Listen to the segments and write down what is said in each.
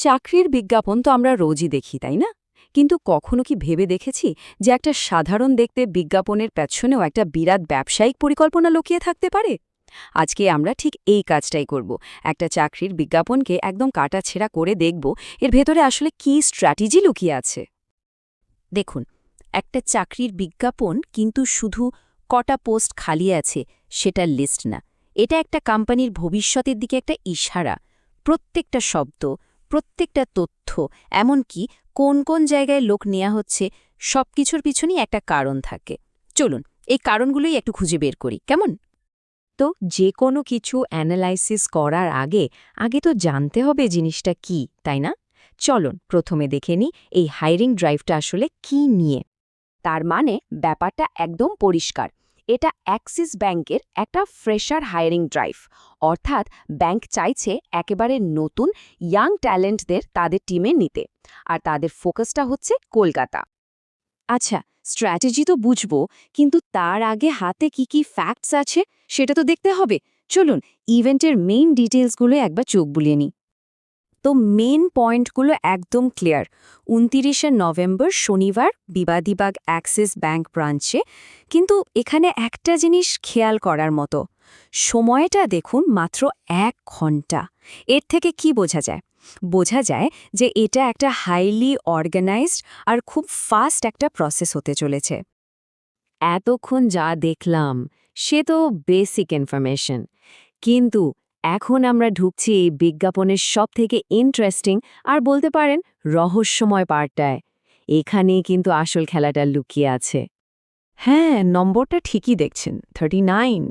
চাকরির বিজ্ঞাপন তো আমরা রোজই দেখি তাই না? কিন্তু কখনো কি ভেবে দেখেছি যে একটা সাধারণ দেখতে বিজ্ঞাপনের পেছনেও একটা বিরাট ব্যবসায়িক পরিকল্পনা লুকিয়ে থাকতে পারে? আজকে আমরা ঠিক এই কাজটাই করব। একটা চাকরির বিজ্ঞাপনকে একদম কাটাছেঁড়া করে দেখব এর ভেতরে আসলে কী স্ট্র্যাটেজি লুকিয়ে আছে। দেখুন, একটা চাকরির বিজ্ঞাপন কিন্তু শুধু কটা পোস্ট খালি আছে সেটার লিস্ট না। এটা একটা কোম্পানির ভবিষ্যতের দিকে একটা ইশারা। প্রত্যেকটা শব্দ, প্রত্যেকটা তথ্য, এমনকি কোন কোন জায়গায় লোক নেওয়া হচ্ছে, সবকিছুর পিছনেই একটা কারণ থাকে। চলুন, এই কারণগুলোই একটু খুঁজে বের করি, কেমন? তো যে কোনো কিছু অ্যানালাইসিস করার আগে আগে তো জানতে হবে জিনিসটা কি, তাই না? চলুন প্রথমে দেখে নিই এই হায়ারিং ড্রাইভটা আসলে কি নিয়ে। তার মানে ব্যাপারটা একদম পরিষ্কার। এটা অ্যাক্সিস ব্যাংকের একটা ফ্রেশার হায়ারিং ড্রাইভ। অর্থাৎ ব্যাংক চাইছে একেবারে নতুন ইয়াং ট্যালেন্টদের তাদের টিমে নিতে। আর তাদের ফোকাসটা হচ্ছে কলকাতা। আচ্ছা, স্ট্র্যাটেজি তো বুঝবো, কিন্তু তার আগে হাতে কি কি ফ্যাক্টস আছে সেটা তো দেখতে হবে। চলুন ইভেন্টের মেইন ডিটেলসগুলো একবার চোখ বুলিয়ে নিই। তো মেন পয়েন্টগুলো একদম ক্লিয়ার। ২৯শে নভেম্বর শনিবার বিবাদীবাগ অ্যাক্সিস ব্যাংক ব্রাঞ্চে। কিন্তু এখানে একটা জিনিস খেয়াল করার মতো, সময়টা দেখুন মাত্র ১ ঘন্টা। এর থেকে কি বোঝা যায়? বোঝা যায় যে এটা একটা হাইলি অর্গানাইজড আর খুব ফাস্ট একটা প্রসেস হতে চলেছে। এতক্ষণ যা দেখলাম সে তো বেসিক ইনফরমেশন, কিন্তু এখন আমরা ঢুকছি এই বিজ্ঞাপনের সবথেকে ইন্টারেস্টিং আর বলতে পারেন রহস্যময় পার্টটায়। এখানেই কিন্তু আসল খেলাটা লুকিয়ে আছে। হ্যাঁ, নম্বরটা ঠিকই দেখছেন, 39।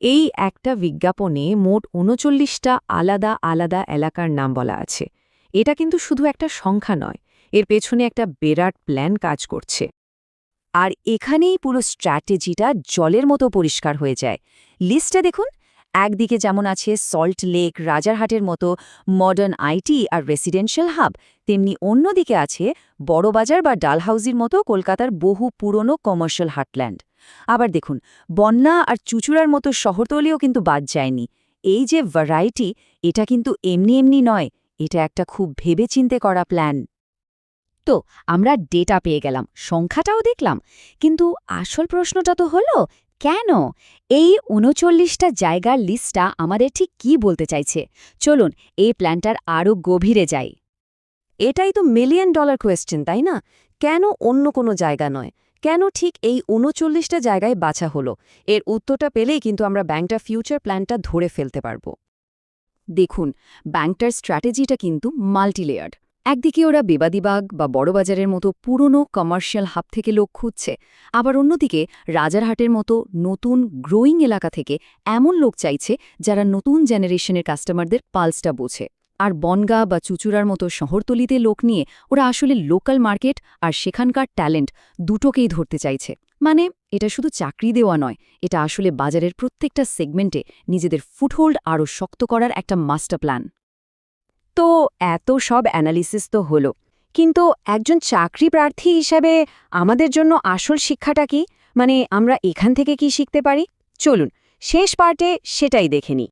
এই একটা বিজ্ঞাপনে মোট ৩৯টা আলাদা আলাদা এলাকার নাম বলা আছে। এটা কিন্তু শুধু একটা সংখ্যা নয়, এর পেছনে একটা বিরাট প্ল্যান কাজ করছে। আর এখানেই পুরো স্ট্র্যাটেজিটা জলের মতো পরিষ্কার হয়ে যায়। লিস্টে দেখুন, একদিকে যেমন আছে সল্ট লেক, রাজারহাটের মতো মডার্ন আইটি আর রেসিডেন্সিয়াল হাব, তেমনি অন্যদিকে আছে বড়বাজার বা ডালহাউজির মতো কলকাতার বহু পুরনো কমার্শিয়াল হার্টল্যান্ড। আবার দেখুন, বন্যা আর চুচুড়ার মতো শহরতলিও কিন্তু বাদ যায়নি। এই যে ভ্যারাইটি, এটা কিন্তু এমনি এমনি নয়, এটা একটা খুব ভেবেচিন্তে করা প্ল্যান। তো আমরা ডেটা পেয়ে গেলাম, সংখ্যাটাও দেখলাম, কিন্তু আসল প্রশ্নটা তো হলো কেন? এই ৩৯টা জায়গার লিস্টটা আমাদের ঠিক কি বলতে চাইছে? চলুন এই প্ল্যানটার আরও গভীরে যাই। এটাই তো মিলিয়ন ডলার কোয়েশ্চেন, তাই না? কেন অন্য কোনো জায়গা নয়? কেন ঠিক এই ৩৯টা জায়গায় বাছা হলো? এর উত্তরটা পেলেই কিন্তু আমরা ব্যাংকটার ফিউচার প্ল্যানটা ধরে ফেলতে পারব। দেখুন, ব্যাংকটার স্ট্র্যাটেজিটা কিন্তু মাল্টিলেয়ার্ড। একদিকে ওরা বিবাদীবাগ বা বড়বাজারের মতো পুরনো কমার্শিয়াল হাব থেকে লোক খুঁজছে, আবার অন্যদিকে রাজারহাটের মতো নতুন গ্রোয়িং এলাকা থেকে এমন লোক চাইছে যারা নতুন জেনারেশনের কাস্টমারদের পালসটা বোঝে। আর বনগাঁ বা চুচুড়ার মতো শহরতলিতে লোক নিয়ে ওরা আসলে লোকাল মার্কেট আর সেখানকার ট্যালেন্ট দুটোকেই ধরতে চাইছে। মানে এটা শুধু চাকরি দেওয়া নয়, এটা আসলে বাজারের প্রত্যেকটা সেগমেন্টে নিজেদের ফুটহোল্ড আরও শক্ত করার একটা মাস্টার প্ল্যান। তো এত সব অ্যানালিসিস তো হলো, কিন্তু একজন চাকরি প্রার্থী হিসাবে আমাদের জন্য আসল শিক্ষাটা কি? মানে আমরা এখান থেকে কি শিখতে পারি? চলুন শেষ পার্টে সেটাই দেখে নিই।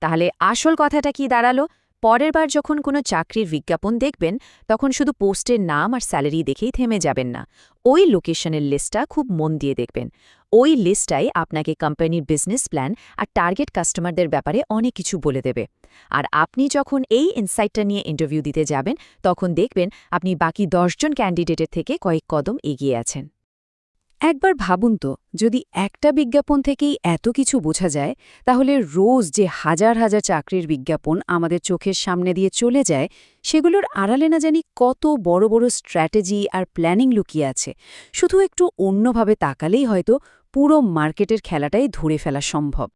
তাহলে আসল কথাটা কি দাঁড়ালো? পরের বার যখন কোনো চাকরির বিজ্ঞাপন দেখবেন, তখন শুধু পোস্টের নাম আর স্যালারি দেখেই থেমে যাবেন না। ওই লোকেশনের লিস্টটা খুব মন দিয়ে দেখবেন। ওই লিস্টটাই আপনাকে কোম্পানির বিজনেস প্ল্যান আর টার্গেট কাস্টমারদের ব্যাপারে অনেক কিছু বলে দেবে। আর আপনি যখন এই ইনসাইটটা নিয়ে ইন্টারভিউ দিতে যাবেন, তখন দেখবেন আপনি বাকি ১০ জন ক্যান্ডিডেটের থেকে কয়েক কদম এগিয়ে আছেন। একবার ভাবুন তো, যদি একটা বিজ্ঞাপন থেকেই এত কিছু বোঝা যায়, তাহলে রোজ যে হাজার হাজার চাকরির বিজ্ঞাপন আমাদের চোখের সামনে দিয়ে চলে যায়, সেগুলোর আড়ালে না জানি কত বড় বড় স্ট্র্যাটেজি আর প্ল্যানিং লুকিয়ে আছে। শুধু একটু অন্যভাবে তাকালেই হয়তো পুরো মার্কেটের খেলাটাই ধরে ফেলা সম্ভব।